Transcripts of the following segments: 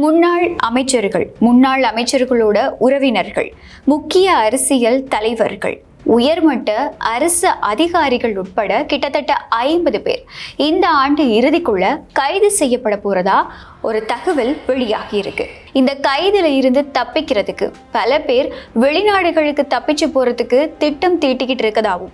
முன்னாள் அமைச்சர்கள், முன்னாள் அமைச்சர்களோட உறவினர்கள், முக்கிய அரசியல் தலைவர்கள், உயர்மட்ட அரசு அதிகாரிகள் உட்பட கிட்டத்தட்ட 50 பேர் இந்த ஆண்டு இறுதிக்குள்ள கைது செய்யப்பட போறதா ஒரு தகவல் வெளியாகி இருக்கு. இந்த கைதுல இருந்து தப்பிக்கிறதுக்கு பல பேர் வெளிநாடுகளுக்கு தப்பிச்சு போறதுக்கு திட்டம் தீட்டிக்கிட்டு இருக்கதாவும்,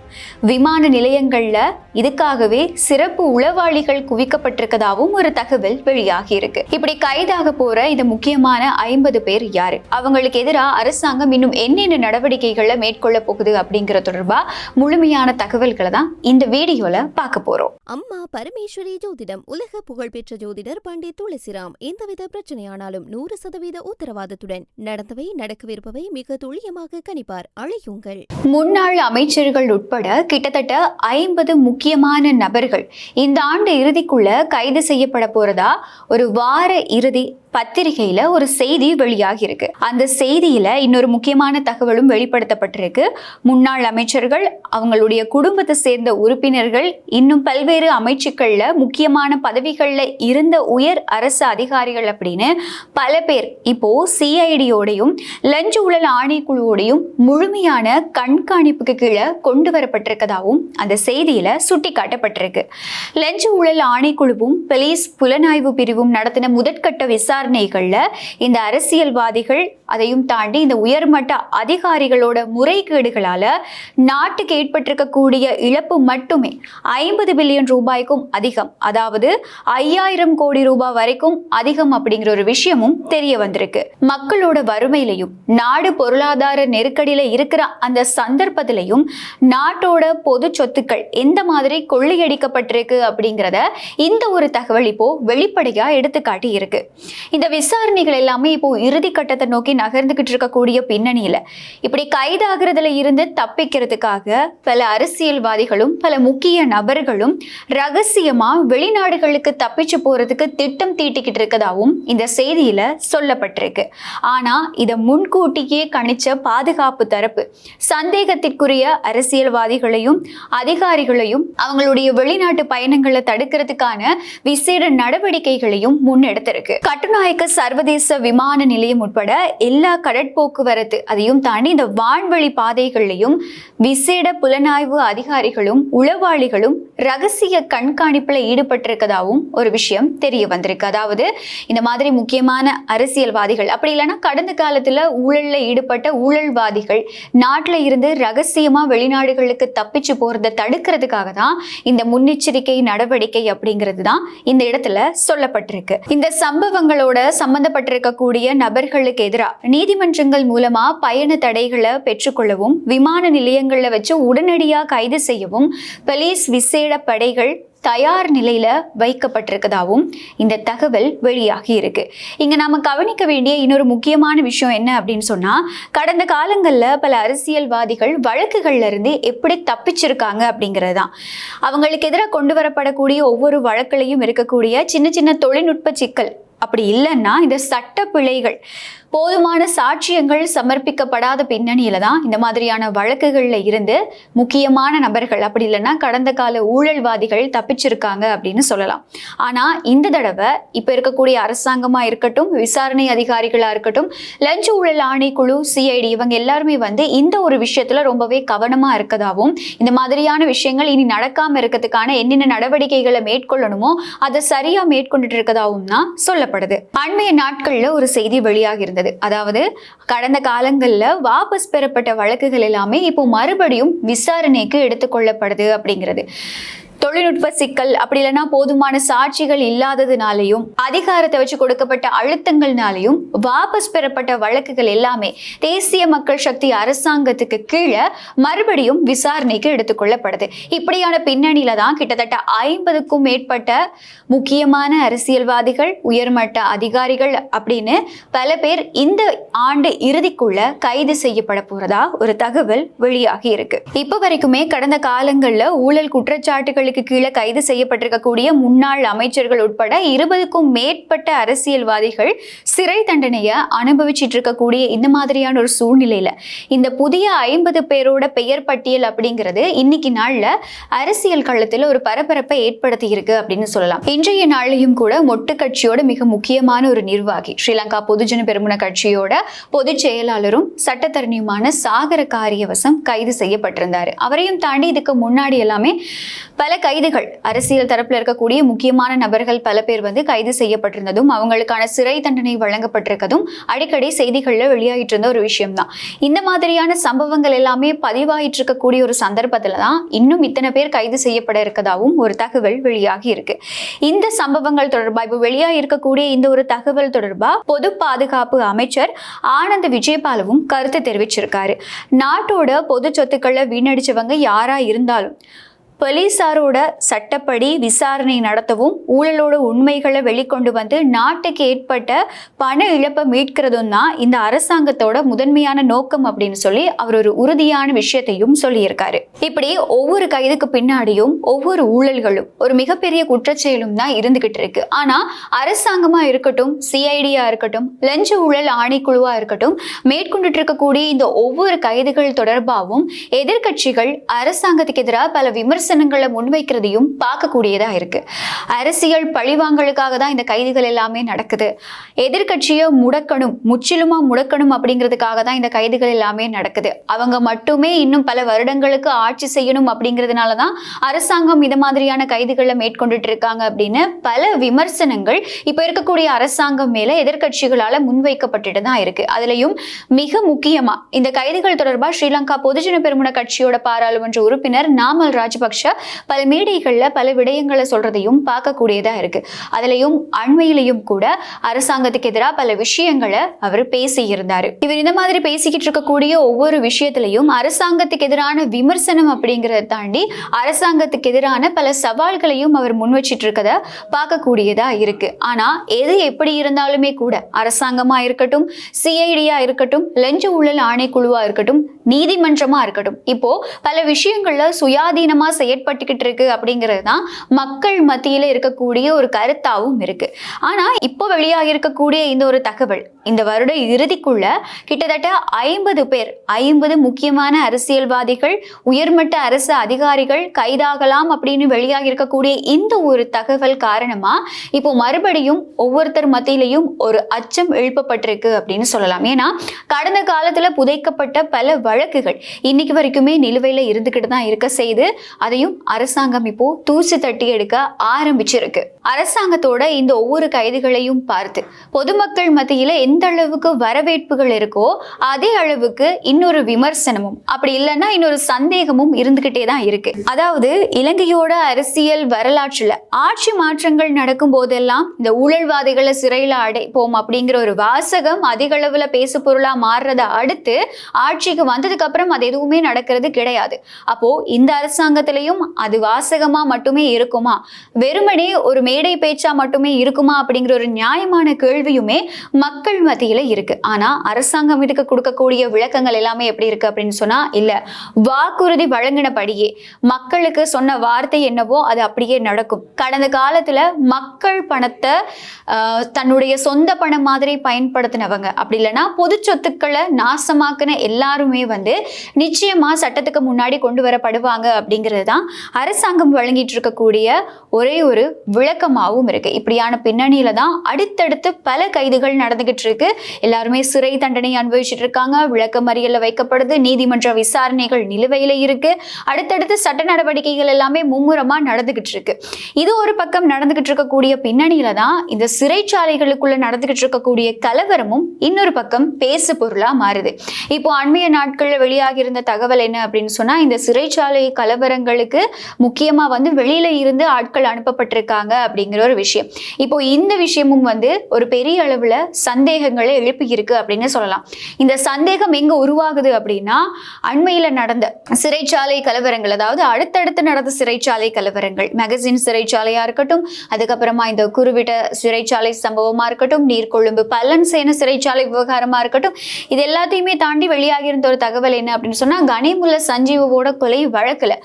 விமான நிலையங்கள்ல இதுக்காகவே சிறப்பு உளவாளிகள் குவிக்கப்பட்டிருக்கதாவும் ஒரு தகவல் வெளியாகி இருக்கு. இப்படி கைதாக போற இந்த முக்கியமான 50 பேர் யாரு, அவங்களுக்கு எதிராக அரசாங்கம் இன்னும் என்னென்ன நடவடிக்கைகளை மேற்கொள்ள போகுது அப்படிங்கிற தொடர்பா முழுமையான தகவல்களை தான் இந்த வீடியோல பார்க்க போறோம். அம்மா பரமேஸ்வரி ஜோதிடம். உலக புகழ்பெற்ற ஜோதிடர் பண்டிட் துளசிராம். எந்தவித பிரச்சனையானாலும் 100% உத்தரவாதத்துடன் நடந்தவை நடக்கவிருப்பவை மிக துல்லியமாக கணிப்பார். அழையுங்கள். முன்னாள் அமைச்சர்கள் உட்பட கிட்டத்தட்ட 50 முக்கியமான நபர்கள் இந்த ஆண்டு இறுதிக்குள்ள கைது செய்யப்பட போறதா ஒரு வார இறுதி பத்திரிகையில ஒரு செய்தி வெளியாகி இருக்கு. அந்த செய்தியில இன்னொரு முக்கியமான தகவலும் வெளிப்படுத்தப்பட்டிருக்கு. முன்னாள் அமைச்சர்கள், அவங்களுடைய குடும்பத்தை சேர்ந்த உறுப்பினர்கள், இன்னும் பல்வேறு அமைச்சுக்கள்ல முக்கியமான பதவிகள்ல இருந்த உயர் அரசு அதிகாரிகள் அப்படின்னு பல பேர் இப்போ சிஐடியோடையும் லஞ்ச ஊழல் ஆணைக்குழுவோடையும் முழுமையான கண்காணிப்புக்கு கீழே கொண்டு வரப்பட்டிருக்கதாகவும் அந்த செய்தியில சுட்டி காட்டப்பட்டிருக்கு. லஞ்ச ஊழல் ஆணைக்குழுவும் போலீஸ் புலனாய்வு பிரிவும் நடத்தின முதற்கட்ட விசாரணைகள்ல இந்த அரசியல்வாதிகள், அதையும் தாண்டி இந்த உயர்மட்ட அதிகாரிகளோட முறைகேடுகளால நாட்டுக்கு ஏற்பட்டிருக்கக்கூடிய இழப்பு மட்டுமே 50 பில்லியன் ரூபாய்க்கும் அதிகம், அதாவது 5000 கோடி ரூபாய் வரைக்கும் அதிகம் அப்படிங்கிற ஒரு விஷயமும் தெரிய வந்திருக்கு. மக்களோட வறுமையிலையும் நாடு பொருளாதார நெருக்கடியில இருக்கிற அந்த சந்தர்ப்பத்திலையும் நாட்டோட பொது சொத்துக்கள் எந்த மாதிரி கொள்ளையடிக்கப்பட்டிருக்கு அப்படிங்கிறத இந்த ஒரு தகவல் இப்போ வெளிப்படையா எடுத்துக்காட்டி இருக்கு. இந்த விசாரணைகள் எல்லாமே இப்போ இறுதி கட்டத்தை நோக்கி நகர்ந்துகிட்டு இருக்கக்கூடிய பின்னணியில இப்படி கைதாகிறதுல இருந்து தப்பிக்கிறதுக்காக பல அரசியல்வாதிகளும் பல முக்கிய நபர்களும் ரகசியமா வெளிநாடுகளுக்கு தப்பிச்சு போறதுக்கு திட்டம் தீட்டிக்கிட்டு இருக்கதாவும் இந்த செய்தியில சொல்லப்பட்டிருக்கு. ஆனா இதை முன்கூட்டியே கணிச்ச பாதுகாப்பு தரப்பு சந்தேகத்திற்குரிய அரசியல்வாதிகளையும் அதிகாரிகளையும் அவங்களுடைய வெளிநாட்டு பயணங்களை தடுக்கிறதுக்கான விசேட நடவடிக்கைகளையும் முன்னெடுத்திருக்கு. கட்டுநாயக்க சர்வதேச விமான நிலையம் உட்பட எல்லா கடற்போக்குவரத்து, அதையும் தாண்டி இந்த வான்வழி பாதைகளையும் விசேட புலனாய்வு அதிகாரிகளும் உளவாளிகளும் ரகசிய கண்காணிப்புல ஈடுபட்டிருக்கதாகவும் ஒரு விஷயம் தெரிய வந்திருக்கு. அதாவது இந்த மாதிரி முக்கியமான அரசியல்வாதிகள், அப்படி இல்லைன்னா கடந்த காலத்துல ஊழல்ல ஈடுபட்ட ஊழல்வாதிகள் நாட்டுல இருந்து ரகசியமா வெளிநாடுகளுக்கு தப்பிச்சு போறதை தடுக்கிறதுக்காக தான் இந்த முன்னெச்சரிக்கை நடவடிக்கை அப்படிங்கிறது தான் இந்த இடத்துல சொல்லப்பட்டிருக்கு. இந்த சம்பவங்களோட சம்பந்தப்பட்டிருக்கக்கூடிய நபர்களுக்கு எதிராக நீதிமன்றங்கள் மூலமா பயண தடைகளை பெற்றுக்கொள்ளவும், விமான நிலையங்கள்ல வச்சு உடனடியாக கைது செய்யவும் போலீஸ் விசேட படைகள் தயார் நிலையில வைக்கப்பட்டிருக்கதாகவும் இந்த தகவல் வெளியாகி இருக்கு. இங்க நாம கவனிக்க வேண்டிய இன்னொரு முக்கியமான விஷயம் என்ன அப்படின்னு சொன்னா, கடந்த காலங்கள்ல பல அரசியல்வாதிகள் வழக்குகள்ல இருந்து எப்படி தப்பிச்சிருக்காங்க அப்படிங்கிறதுதான். அவங்களுக்கு எதிராக கொண்டு வரப்படக்கூடிய ஒவ்வொரு வழக்கிலையும் இருக்கக்கூடிய சின்ன சின்ன தொழில்நுட்ப சிக்கல், அப்படி இல்லைன்னா இந்த சட்ட பிழைகள், போதுமான சாட்சியங்கள் சமர்ப்பிக்கப்படாத பின்னணியில தான் இந்த மாதிரியான வழக்குகள்ல இருந்து முக்கியமான நபர்கள், அப்படி இல்லைன்னா கடந்த கால ஊழல்வாதிகள் தப்பிச்சிருக்காங்க அப்படின்னு சொல்லலாம். ஆனா இந்த தடவை இப்ப இருக்கக்கூடிய அரசாங்கமா இருக்கட்டும், விசாரணை அதிகாரிகளா இருக்கட்டும், லஞ்ச ஊழல் ஆணைக்குழு, சிஐடி, இவங்க எல்லாருமே இந்த ஒரு விஷயத்துல ரொம்பவே கவனமா இருக்கதாவும், இந்த மாதிரியான விஷயங்கள் இனி நடக்காம இருக்கிறதுக்கான என்னென்ன நடவடிக்கைகளை மேற்கொள்ளணுமோ அதை சரியா மேற்கொண்டுட்டு இருக்கதாவும் தான் சொல்லப்படுது. அண்மைய நாட்கள்ல ஒரு செய்தி வெளியாகி இருந்தது. அதாவது கடந்த காலங்கள்ல வாபஸ் பெறப்பட்ட வழக்குகள் எல்லாமே இப்போ மறுபடியும் விசாரணைக்கு எடுத்துக்கொள்ளப்படுது அப்படிங்கிறது. தொழில்நுட்ப சிக்கல், அப்படி இல்லைன்னா போதுமான சாட்சிகள் இல்லாததுனாலையும் அதிகாரத்தை வச்சு கொடுக்கப்பட்ட அழுத்தங்கள்னாலையும் வாபஸ் பெறப்பட்ட வழக்குகள் எல்லாமே தேசிய மக்கள் சக்தி அரசாங்கத்துக்கு கீழே மறுபடியும் விசாரணைக்கு எடுத்துக்கொள்ளப்படுது. இப்படியான பின்னணியில தான் கிட்டத்தட்ட 50க்கும் மேற்பட்ட முக்கியமான அரசியல்வாதிகள், உயர்மட்ட அதிகாரிகள் அப்படின்னு பல பேர் இந்த ஆண்டு இறுதிக்குள்ள கைது செய்யப்பட போறதா ஒரு தகவல் வெளியாகி இருக்கு. இப்ப வரைக்குமே கடந்த காலங்கள்ல ஊழல் குற்றச்சாட்டுகளுக்கு தலைமைக்கு கீழே கைது செய்யப்பட்டிருக்கக்கூடிய முன்னாள் அமைச்சர்கள் உட்பட 20க்கும் மேற்பட்ட அரசியல்வாதிகள் சிறை தண்டனையை அனுபவிச்சுட்டு இருக்கக்கூடிய இந்த மாதிரியான ஒரு சூழ்நிலையில இந்த புதிய 50 பேரோட பெயர் பட்டியல் அப்படிங்கிறது இன்னைக்கு நாள்ல அரசியல் களத்துல ஒரு பரபரப்பை ஏற்படுத்தி இருக்கு அப்படின்னு சொல்லலாம். இன்றைய நாளையும் கூட மொட்டு கட்சியோட மிக முக்கியமான ஒரு நிர்வாகி, ஸ்ரீலங்கா பொதுஜன பெரமுன கட்சியோட பொதுச் செயலாளரும் சட்டத்தரணியுமான சாகர காரியவசம் கைது செய்யப்பட்டிருந்தாரு. அவரையும் தாண்டி இதுக்கு முன்னாடி எல்லாமே பல கைதுகள், அரசியல் தரப்புல இருக்கக்கூடிய முக்கியமான நபர்கள் பல பேர் கைது செய்யப்பட்டிருந்ததும் அவங்களுக்கான சிறை தண்டனை வழங்கப்பட்டிருக்கதும் அடிக்கடி செய்திகள்ல வெளியாகிட்டு இருந்த ஒரு விஷயம் தான். இந்த மாதிரியான சம்பவங்கள் எல்லாமே பதிவாயிட்டு இருக்கக்கூடிய ஒரு சந்தர்ப்பத்துல தான் இன்னும் இத்தனை பேர் கைது செய்யப்பட இருக்கதாவும் ஒரு தகவல் வெளியாகி இருக்கு. இந்த சம்பவங்கள் தொடர்பா இப்ப வெளியாகி இருக்கக்கூடிய இந்த ஒரு தகவல் தொடர்பா பொது பாதுகாப்பு அமைச்சர் ஆனந்த் விஜயபாலவும் கருத்து தெரிவிச்சிருக்காரு. நாட்டோட பொது சொத்துக்களை வீணடிச்சவங்க யாரா இருந்தாலும் போலீசாரோட சட்டப்படி விசாரணை நடத்தவும் ஊழலோட உண்மைகளை வெளிக்கொண்டு வந்து நாட்டுக்கு ஏற்பட்ட பண இழப்பை மீட்கிறதும் தான் இந்த அரசாங்கத்தோட முதன்மையான நோக்கம் அப்படின்னு சொல்லி அவர் ஒரு உறுதியான விஷயத்தையும் சொல்லியிருக்காரு. இப்படி ஒவ்வொரு கைதுக்கு பின்னாடியும் ஒவ்வொரு ஊழல்களும் ஒரு மிகப்பெரிய குற்றச்செயலும் தான் இருந்துகிட்டு இருக்கு. ஆனா அரசாங்கமா இருக்கட்டும், சிஐடியா இருக்கட்டும், லஞ்ச ஊழல் ஆணைக்குழுவா இருக்கட்டும், மேற்கொண்டுட்டு இருக்கக்கூடிய இந்த ஒவ்வொரு கைதுகள் தொடர்பாகவும் எதிர்கட்சிகள் அரசாங்கத்துக்கு எதிராக பல விமர்சனங்களை முன்வைக்கிறதையும் பார்க்கக்கூடியதா இருக்கு. அரசியல் பழிவாங்கலுக்காக தான் இந்த கைதுகள் எல்லாமே நடக்குது. எதிர்கட்சியை முடக்கணும், முற்றிலுமா முடக்கணும் அப்படிங்கிறதுக்காக தான் இந்த கைதுகள் எல்லாமே நடக்குது. அவங்க மட்டுமே இன்னும் பல வருடங்களுக்கு ஆட்சி செய்யணும் அப்படிங்கிறதுனால தான் அரசாங்கம் இந்த மாதிரியான கைதுகளை மேற்கொண்டுட்டு இருக்காங்க அப்படின்னு பல விமர்சனங்கள் இப்ப இருக்கக்கூடிய அரசாங்கம் மேல எதிர்கட்சிகளால முன்வைக்கப்பட்டுட்டு தான் இருக்கு. அதுலயும் மிக முக்கியமா இந்த கைதுகள் தொடர்பா ஸ்ரீலங்கா பொதுஜன பெரமுன கட்சியோட பாராளுமன்ற உறுப்பினர் நாமல் ராஜபக்ஷ பல மேடைகள்ல பல விடயங்களை சொல்றதையும் பார்க்கக்கூடியதா இருக்கு. அதுலயும் அண்மையிலையும் கூட அரசாங்கத்துக்கு எதிராக பல விஷயங்களை அவர் பேசியிருந்தாரு. இவர் இந்த மாதிரி பேசிக்கிட்டு இருக்கக்கூடிய ஒவ்வொரு விஷயத்திலையும் அரசாங்கத்துக்கு எதிரான விமர்சனம் அப்படிங்கிறத தாண்டி அரசாங்கத்துக்கு எதிரான பல சவால்களையும் அவர் முன் வச்சிட்டு இருக்கத பார்க்கக்கூடியதா இருக்கு. ஆனா எது எப்படி இருந்தாலுமே கூட அரசாங்கமா இருக்கட்டும், சிஐடியா இருக்கட்டும், லஞ்ச ஊழல் ஆணைக்குழுவா இருக்கட்டும், நீதிமன்றமா இருக்கட்டும், இப்போ பல விஷயங்கள்ல சுயாதீனமா செயற்பட்டுக்கிட்டு இருக்கு அப்படிங்கிறது தான் மக்கள் மத்தியில இருக்கக்கூடிய ஒரு கருத்தாவும் இருக்கு. ஆனா இப்போ வெளியாக இருக்கக்கூடிய இந்த ஒரு தகவல் இந்த வருட இறுதிக்குள்ள கிட்டத்தட்ட 50 பேர், 50 முக்கியமான அரசியல்வாதிகள், உயர்மட்ட அரசு அதிகாரிகள் கைதாகலாம் அப்படின்னு வெளியாக இருக்கக்கூடிய இந்த ஒரு தகவல் காரணமா இப்போ மறுபடியும் ஒவ்வொருத்தர் மத்தியிலையும் ஒரு அச்சம் எழுப்பப்பட்டிருக்கு அப்படின்னு சொல்லலாம். ஏன்னா கடந்த காலத்துல புதைக்கப்பட்ட பல வழக்குகள் இன்னைக்கு வரைக்குமே நிலுவையில இருந்துகிட்டு தான் இருக்க செய்து அதையும் அரசாங்கம் இப்போ தூசி தட்டி எடுக்க ஆரம்பிச்சிருக்கு. அரசாங்கத்தோட இந்த ஒவ்வொரு கைதுகளையும் பார்த்து பொதுமக்கள் மத்தியில எந்த அளவுக்கு வரவேற்புகள் இருக்கோ அதே அளவுக்கு இன்னொரு விமர்சனமும், அப்படி இல்லைன்னா இன்னொரு சந்தேகமும் இருந்துகிட்டே தான் இருக்கு. அதாவது இலங்கையோட அரசியல் வரலாற்றுல ஆட்சி மாற்றங்கள் நடக்கும் போதெல்லாம் இந்த ஊழல்வாதிகளை சிறையில அடைப்போம் அப்படிங்கிற ஒரு வாசகம் அதிக அளவுல பேசு பொருளா மாறுறத அடுத்து ஆட்சிக்கு வந்ததுக்கு அப்புறம் அது எதுவுமே நடக்கிறது கிடையாது. அப்போ இந்த அரசாங்கத்திலையும் அது வாசகமா மட்டுமே இருக்குமா, வெறுமனே ஒரு மேடை பேச்சா மட்டுமே இருக்குமா அப்படிங்கிற ஒரு நியாயமான கேள்வியுமே மக்கள் மத்தியில இருக்கு. ஆனா அரசாங்கம் இதுக்கு கொடுக்கக்கூடிய விளக்கங்கள் எல்லாமே எப்படி இருக்கு அப்படின்னு சொன்னா, இல்ல வாக்குறுதி வழங்கினபடியே மக்களுக்கு சொன்ன வார்த்தை என்னவோ அது அப்படியே நடக்கும். கடந்த காலத்துல மக்கள் பணத்தை தன்னுடைய சொந்த பணம் மாதிரி பயன்படுத்தினவங்க, அப்படி இல்லைன்னா பொது சொத்துக்களை நாசமாக்குன எல்லாருமே நிச்சயமா சட்டத்துக்கு முன்னாடி கொண்டு வரப்படுவாங்க அப்படிங்கிறது தான் அரசாங்கம் வழங்கிட்டு இருக்கக்கூடிய ஒரே ஒரு விளக்கமாகவும் இருக்கு. இப்படியான பின்னணியில தான் அடுத்தடுத்து பல கைதுகள் நடந்துகிட்டு இருக்கு. எல்லாருமே சிறை தண்டனை அனுபவிச்சுட்டு இருக்காங்க, விளக்கமறியல்ல வைக்கப்படுது, நீதிமன்ற விசாரணைகள் நிலுவையில இருக்கு, அடுத்தடுத்து சட்ட நடவடிக்கைகள் எல்லாமே மும்முரமா நடந்துகிட்டு இருக்கு. இது ஒரு பக்கம் நடந்துகிட்டு இருக்கக்கூடிய பின்னணியில தான் இந்த சிறைச்சாலைகளுக்குள்ள நடந்துகிட்டு இருக்கக்கூடிய கலவரமும் இன்னொரு பக்கம் பேசு பொருளா மாறுது. இப்போ அண்மைய நாட்கள்ல வெளியாகி இருந்த தகவல் என்ன அப்படின்னு சொன்னா, இந்த சிறைச்சாலை கலவரங்களுக்கு முக்கியமா வெளியில இருந்து ஆட்கள் அனுப்பப்பட்டிருக்காங்க அப்படிங்கிற ஒரு விஷயம். இப்போ இந்த விஷயமும் ஒரு பெரிய அளவுல சந்தேகங்களை எழுப்பி இருக்கு அப்படின்னு சொல்லலாம். இந்த சந்தேகம் எங்க உருவாகுது அப்படின்னா, அண்மையில நடந்த சிறைச்சாலை கலவரங்கள், அதாவது அடுத்தடுத்து நடந்த சிறைச்சாலை கலவரங்கள், மேகசின் சிறைச்சாலையா இருக்கட்டும், அதுக்கப்புறமா இந்த குருவிட்ட சிறைச்சாலை சம்பவமா இருக்கட்டும், நீர்கொழும்பு பல்லன் சேன சிறைச்சாலை விவகாரமா இருக்கட்டும், இது எல்லாத்தையுமே தாண்டி வெளியாகி இருந்த ஒரு தகவல் என்ன அப்படின்னு சொன்னா, கனிமுல்ல சஞ்சீவோட கொலை வழக்குல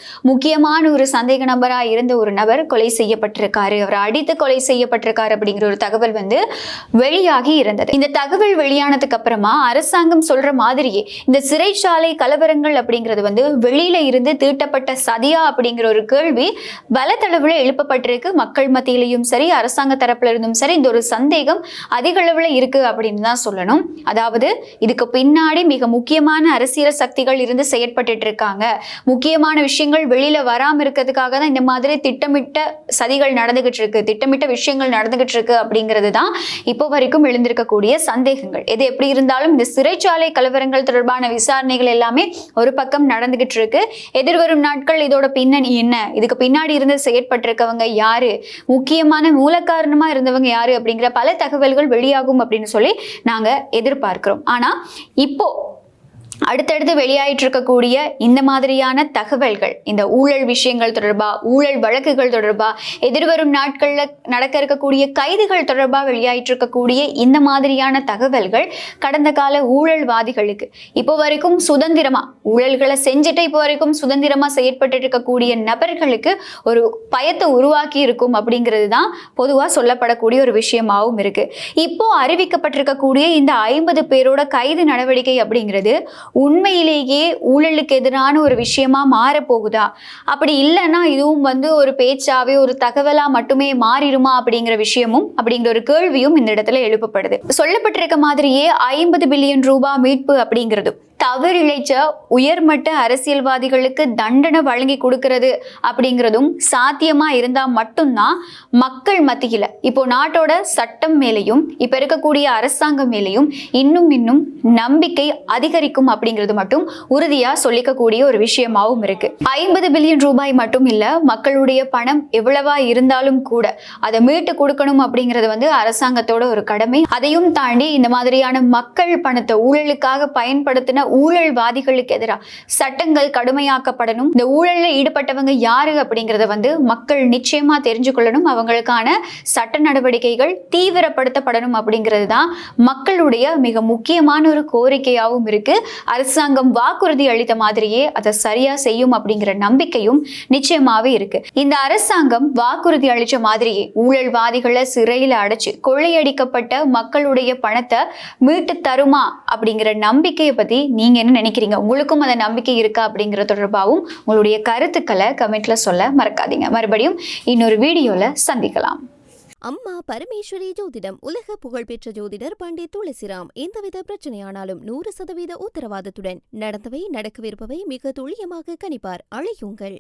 முக்கியமான ஒரு சந்தேக நபரா இருந்த ஒரு நபர் கொலை செய்யப்பட்டிருக்காரு, அவர் அடித்து கொலை செய்யப்பட்டிருக்காரு அப்படிங்கிற ஒரு தகவல் வந்து வெளியாகி இருந்தது. இந்த தகவல் வெளியானதுக்கு அப்புறமா அரசாங்கம் சொல்ற மாதிரியே இந்த சிறைச்சாலை கலவரங்கள் அப்படிங்கிறது வந்து வெளியில இருந்து தீட்டப்பட்ட சதியா அப்படிங்கிற ஒரு கேள்வி பலத்தளவுல எழுப்பப்பட்டிருக்கு. மக்கள் மத்தியிலையும் சரி, அரசாங்க தரப்புல இருந்தும் சரி, இந்த ஒரு சந்தேகம் அதிக அளவுல இருக்கு அப்படின்னு தான் சொல்லணும். அதாவது இதுக்கு பின்னாடி மிக முக்கியமான அரசியல் சக்திகள் இருந்து செயற்பட்டு இருக்காங்க, முக்கியமான விஷயங்கள் வெளியில வராம இருக்கிறதுக்காக தான் இந்த மாதிரி திட்டமிட்ட சதிகள் நடந்துகிட்டு இருக்கு, திட்டமிட்ட விஷயங்கள் நடந்துகிட்டு இருக்கு அப்படிங்கிறது தான் இப்போ வரைக்கும் எழுந்திருக்கக்கூடிய சந்தேகங்கள். எது எப்படி இருந்தாலும் இந்த சிறைச்சாலை கலவரங்கள் தொடர்பான விசாரணைகள் எல்லாமே ஒரு பக்கம் நடந்துகிட்டு இருக்கு. எதிர்வரும் நாட்கள் இதோட பின்னணி என்ன, இதுக்கு பின்னாடி இருந்து செயற்பட்டிருக்கவங்க யாரு, முக்கியமான மூல காரணமா இருந்தவங்க யாரு அப்படிங்கிற பல தகவல்கள் வெளியாகும் அப்படின்னு சொல்லி நாங்க எதிர்பார்க்கிறோம். ஆனா இப்போ அடுத்தடுத்து வெளியாயிட்டு இருக்கக்கூடிய இந்த மாதிரியான தகவல்கள், இந்த ஊழல் விஷயங்கள் தொடர்பா, ஊழல் வழக்குகள் தொடர்பா, எதிர்வரும் நாட்கள்ல நடக்க இருக்கக்கூடிய கைதுகள் தொடர்பா வெளியாயிட்டு இருக்கக்கூடிய இந்த மாதிரியான தகவல்கள் கடந்த கால ஊழல்வாதிகளுக்கு இப்போ வரைக்கும் சுதந்திரமா ஊழல்களை செஞ்சுட்டு இப்போ வரைக்கும் சுதந்திரமா செயற்பட்டு இருக்கக்கூடிய நபர்களுக்கு ஒரு பயத்தை உருவாக்கி இருக்கும் அப்படிங்கிறது தான் பொதுவா சொல்லப்படக்கூடிய ஒரு விஷயமாகவும் இருக்கு. இப்போ அறிவிக்கப்பட்டிருக்கக்கூடிய இந்த 50 பேரோட கைது நடவடிக்கை அப்படிங்கிறது உண்மையிலேயே ஊழலுக்கு எதிரான ஒரு விஷயமா மாறப்போகுதா, அப்படி இல்லைன்னா இதுவும் வந்து ஒரு பேச்சாவே ஒரு தகவலா மட்டுமே மாறிடுமா அப்படிங்கிற விஷயமும் அப்படிங்கிற ஒரு கேள்வியும் இந்த இடத்துல எழுப்பப்படுது. சொல்லப்பட்டிருக்க மாதிரியே 50 பில்லியன் ரூபாய் மீட்பு அப்படிங்கிறது தவறிழைச்ச உயர்மட்ட அரசியல்வாதிகளுக்கு தண்டனை வழங்கி கொடுக்கிறது அப்படிங்கிறதும் சாத்தியமா இருந்தா மட்டும்தான் மக்கள் மத்தியில இப்போ நாட்டோட சட்டம் மேலையும் இப்ப இருக்கக்கூடிய அரசாங்கம் மேலையும் இன்னும் நம்பிக்கை அதிகரிக்கும் அப்படிங்கிறது மட்டும் உறுதியா சொல்லிக்கக்கூடிய ஒரு விஷயமாவும் இருக்கு. 50 பில்லியன் ரூபாய் மட்டும் இல்ல, மக்களுடைய பணம் எவ்வளவா இருந்தாலும் கூட அதை மீட்டு கொடுக்கணும் அப்படிங்கிறது வந்து அரசாங்கத்தோட ஒரு கடமை. அதையும் தாண்டி இந்த மாதிரியான மக்கள் பணத்தை ஊழலுக்காக பயன்படுத்தின ஊழல்வாதிகளுக்கு எதிராக சட்டங்கள் கடுமையாக்கப்படணும். இந்த ஊழலில் ஈடுபட்டவங்க யாரு அப்படிங்கிறத வந்து மக்கள் நிச்சயமா தெரிஞ்சு கொள்ளணும். அவங்களுக்கான சட்ட நடவடிக்கைகள் தீவிரப்படுத்தப்படணும் அப்படிங்கிறது தான் மக்களுடைய மிக முக்கியமான ஒரு கோரிக்கையாகவும் இருக்கு. அரசாங்கம் வாக்குறுதி அளித்த மாதிரியே அதை சரியா செய்யும் அப்படிங்கிற நம்பிக்கையும் நிச்சயமாவே இருக்கு. இந்த அரசாங்கம் வாக்குறுதி அளிச்ச மாதிரியே ஊழல்வாதிகளை சிறையில் அடைச்சு கொள்ளையடிக்கப்பட்ட மக்களுடைய பணத்தை மீட்டு தருமா அப்படிங்கிற நம்பிக்கையை பத்தி நீங்க என்ன நினைக்கிறீங்க? உங்களுக்கும் அந்த நம்பிக்கை இருக்கா அப்படிங்கிற தொடர்பாகவும் உங்களுடைய கருத்துக்களை கமெண்ட்ல சொல்ல மறக்காதீங்க. மறுபடியும் இன்னொரு வீடியோல சந்திக்கலாம். அம்மா பரமேஸ்வரி ஜோதிடம் உலக புகழ்பெற்ற ஜோதிடர் பண்டிட் துளசிராம். எந்தவித பிரச்சனையானாலும் 100% உத்தரவாதத்துடன் நடந்தவை நடக்கவிருப்பவை மிக துல்லியமாக கணிப்பார். அழையுங்கள்.